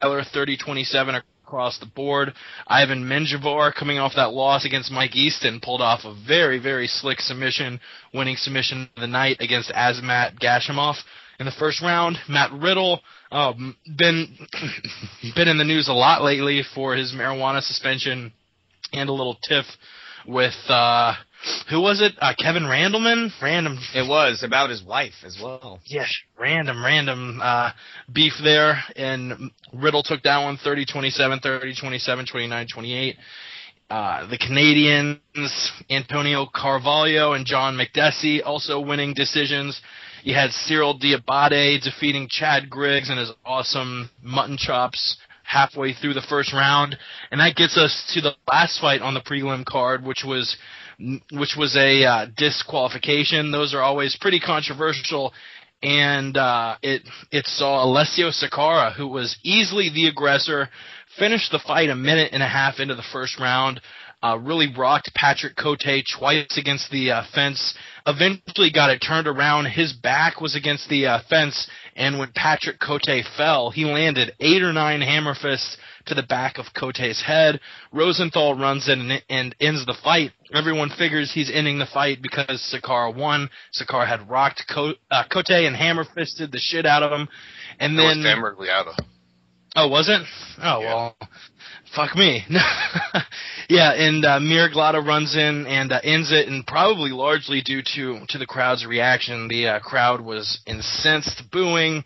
Seiler 30-27 across the board. Ivan Menjivar, coming off that loss against Mike Easton, pulled off a very, very slick submission, winning submission of the night against Azamat Gashimov in the first round. Matt Riddle, been in the news a lot lately for his marijuana suspension and a little tiff with who was it? Kevin Randleman? It was about his wife as well. Yes, random beef there. And Riddle took that one 30-27, 30-27, 29-28. The Canadians, Antonio Carvalho and John McDessie, also winning decisions. You had Cyril Diabate defeating Chad Griggs and his awesome mutton chops halfway through the first round. And that gets us to the last fight on the prelim card, which was a disqualification. Those are always pretty controversial. And it saw Alessio Sakara, who was easily the aggressor, finish the fight a minute and a half into the first round, really rocked Patrick Cote twice against the fence, eventually got it turned around. His back was against the fence, and when Patrick Cote fell, he landed 8 or 9 hammer fists to the back of Cote's head. Rosenthal runs in and ends the fight. Everyone figures he's ending the fight because Sakara won. Sakara had rocked Cote and hammer-fisted the shit out of him. And That then was Dan Miragliotta. Oh, was it? Oh, Yeah. Well, fuck me. Yeah, and Miragliotta runs in and ends it, and probably largely due to the crowd's reaction. The crowd was incensed, booing,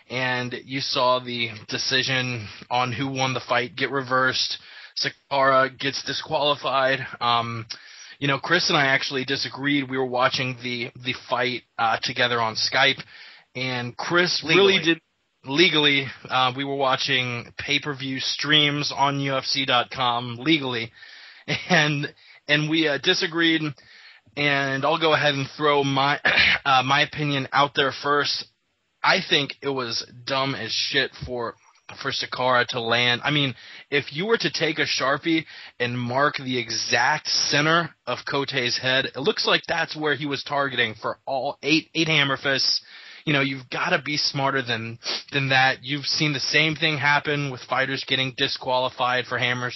and you saw the decision on who won the fight get reversed. Sakara gets disqualified. Chris and I actually disagreed. We were watching the fight together on Skype, and Chris really did. Legally, we were watching pay-per-view streams on UFC.com legally, and we disagreed. And I'll go ahead and throw my opinion out there first. I think it was dumb as shit for Sakara to land. I mean, if you were to take a Sharpie and mark the exact center of Cote's head, it looks like that's where he was targeting for all eight hammer fists. You've got to be smarter than that. You've seen the same thing happen with fighters getting disqualified for hammer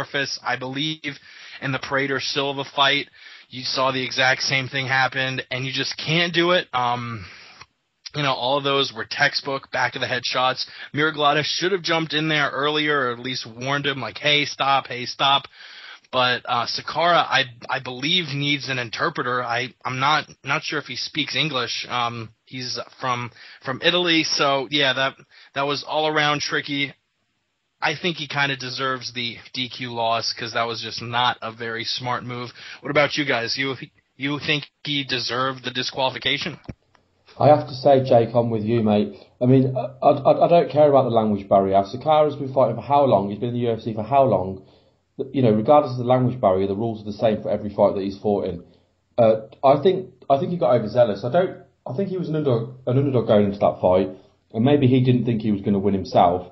fists. I believe in the Prater Silva fight, you saw the exact same thing happen, and you just can't do it. All of those were textbook back of the head shots. Miragliotta should have jumped in there earlier, or at least warned him, like, hey, stop. But Sakara, I believe, needs an interpreter. I'm not sure if he speaks English. He's from Italy, so yeah, that was all around tricky. I think he kind of deserves the DQ loss because that was just not a very smart move. What about you guys? You think he deserved the disqualification? I have to say, Jake, I'm with you, mate. I mean, I don't care about the language barrier. Sakara's been fighting for how long? He's been in the UFC for how long? Regardless of the language barrier, the rules are the same for every fight that he's fought in. I think he got overzealous. I think he was an underdog going into that fight, and maybe he didn't think he was going to win himself.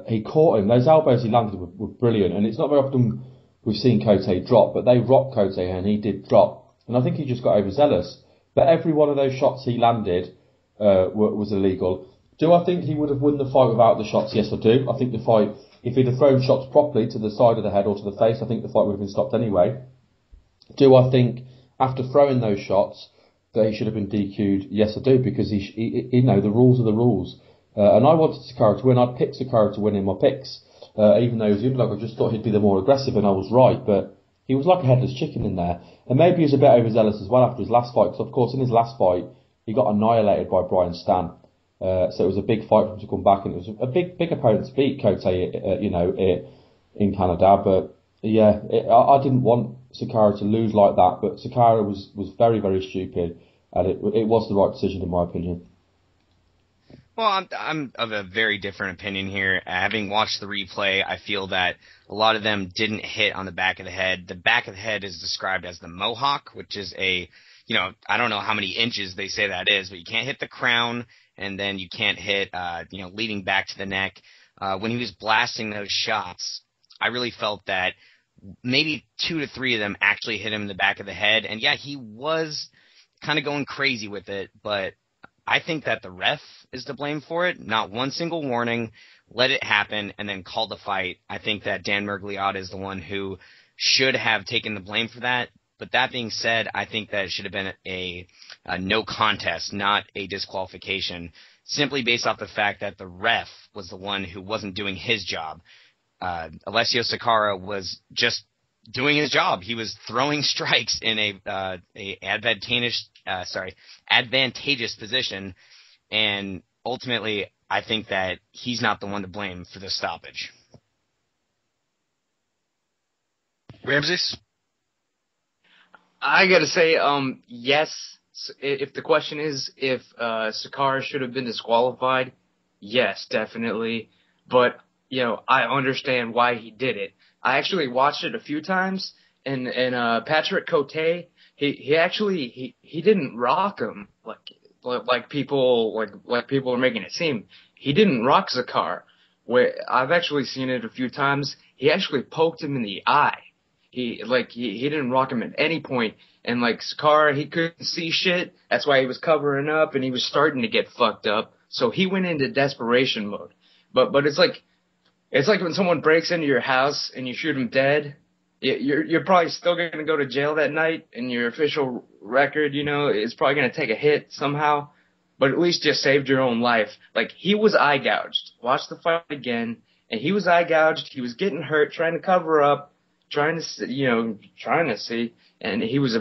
He caught him. Those elbows he landed were brilliant, and it's not very often we've seen Cote drop, but they rocked Cote, and he did drop. And I think he just got overzealous. But every one of those shots he landed was illegal. Do I think he would have won the fight without the shots? Yes, I do. I think the fight, if he'd have thrown shots properly to the side of the head or to the face, I think the fight would have been stopped anyway. Do I think, after throwing those shots, that he should have been DQ'd? Yes, I do, because he the rules are the rules. And I wanted Sakara to win. I picked Sakara to win in my picks. Even though he was the underdog, I just thought he'd be the more aggressive, and I was right. But he was like a headless chicken in there. And maybe he was a bit overzealous as well after his last fight, because of course in his last fight, he got annihilated by Brian Stan. So it was a big fight for him to come back, and it was a big opponent to beat Cote, in Canada. But yeah, I didn't want Sakara to lose like that, but Sakara was very, very stupid, and it was the right decision in my opinion. Well, I'm of a very different opinion here. Having watched the replay, I feel that a lot of them didn't hit on the back of the head. The back of the head is described as the mohawk, which is I don't know how many inches they say that is, but you can't hit the crown, and then you can't hit, leading back to the neck. When he was blasting those shots, I really felt that maybe 2 to 3 of them actually hit him in the back of the head. And yeah, he was kind of going crazy with it, but I think that the ref is to blame for it. Not one single warning, let it happen, and then call the fight. I think that Dan Miragliotta is the one who should have taken the blame for that. But that being said, I think that it should have been a no contest, not a disqualification, simply based off the fact that the ref was the one who wasn't doing his job. Alessio Sakara was just doing his job. He was throwing strikes in a advantageous position, and ultimately, I think that he's not the one to blame for the stoppage. Ramses? I gotta say, yes. If the question is if Sakara should have been disqualified, yes, definitely. But I understand why he did it. I actually watched it a few times, and Patrick Cote, he actually didn't rock him like people are making it seem. He didn't rock Sakara. Where I've actually seen it a few times. He actually poked him in the eye. He didn't rock him at any point. And Sakara, he couldn't see shit. That's why he was covering up, and he was starting to get fucked up. So he went into desperation mode. But it's like when someone breaks into your house and you shoot him dead. You're probably still going to go to jail that night, and your official record, is probably going to take a hit somehow. But at least you saved your own life. He was eye gouged. Watch the fight again, and he was eye gouged. He was getting hurt, trying to cover up, trying to see, and he was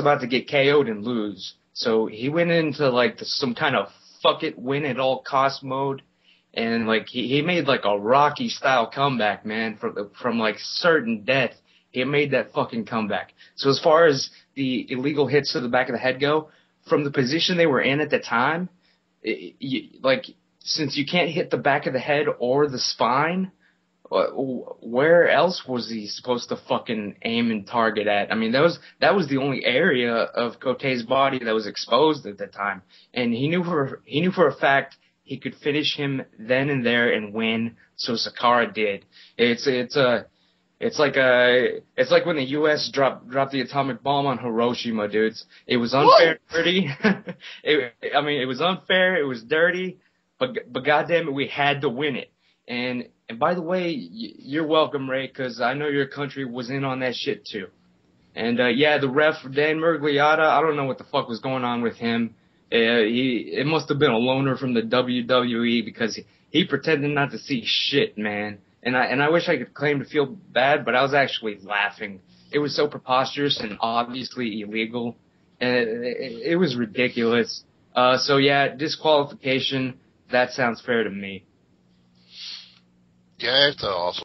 about to get KO'd and lose. So he went into some kind of fuck it, win at all cost mode. And he made a Rocky style comeback, man, from certain death. He made that fucking comeback. So as far as the illegal hits to the back of the head go, from the position they were in at the time, since you can't hit the back of the head or the spine, where else was he supposed to fucking aim and target at? I mean, that was the only area of Cote's body that was exposed at the time, and he knew for a fact he could finish him then and there and win. So Sakara did. It's like when the U.S. dropped the atomic bomb on Hiroshima, dudes. It was unfair, dirty. It was unfair. It was dirty, but goddamn it, we had to win it. And by the way, you're welcome, Ray, because I know your country was in on that shit too. And the ref Dan Miragliotta, I don't know what the fuck was going on with him. It must have been a loner from the WWE, because he pretended not to see shit, man. And I wish I could claim to feel bad, but I was actually laughing. It was so preposterous and obviously illegal, and it was ridiculous. So yeah, disqualification. That sounds fair to me. Yeah, it's also